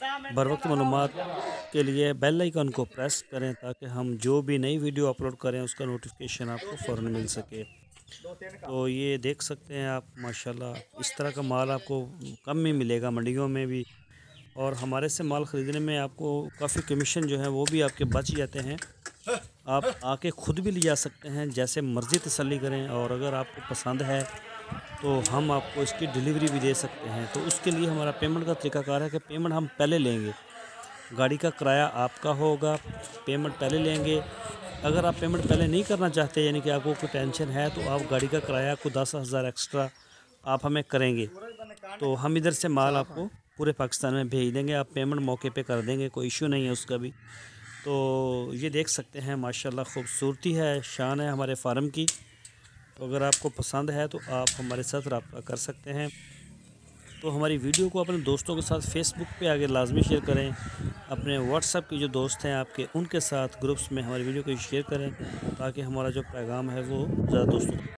बर वक्त मालूमात के लिए बेल आइकन को प्रेस करें ताकि हम जो भी नई वीडियो अपलोड करें उसका नोटिफिकेशन आपको फ़ौरन मिल सके। तो ये देख सकते हैं आप माशाल्लाह इस तरह का माल आपको कम में मिलेगा मंडियों में भी, और हमारे से माल ख़रीदने में आपको काफ़ी कमीशन जो है वो भी आपके बच जाते हैं। आप आके ख़ुद भी ले जा सकते हैं, जैसे मर्ज़ी तसल्ली करें, और अगर आपको पसंद है तो हम आपको इसकी डिलीवरी भी दे सकते हैं। तो उसके लिए हमारा पेमेंट का तरीक़ाकार है कि पेमेंट हम पहले लेंगे, गाड़ी का किराया आपका होगा, पेमेंट पहले लेंगे। अगर आप पेमेंट पहले नहीं करना चाहते, यानी कि आपको कोई टेंशन है, तो आप गाड़ी का किराया को 10,000 एक्स्ट्रा आप हमें करेंगे तो हम इधर से माल आपको पूरे पाकिस्तान में भेज देंगे। आप पेमेंट मौके पे कर देंगे, कोई इशू नहीं है उसका भी। तो ये देख सकते हैं माशाल्लाह खूबसूरती है, शान है हमारे फार्म की। तो अगर आपको पसंद है तो आप हमारे साथ रब्ता कर सकते हैं। तो हमारी वीडियो को अपने दोस्तों के साथ फेसबुक पे आगे लाजमी शेयर करें। अपने व्हाट्सएप के जो दोस्त हैं आपके, उनके साथ ग्रुप्स में हमारी वीडियो को शेयर करें ताकि हमारा जो पैगाम है वो ज़्यादा दोस्तों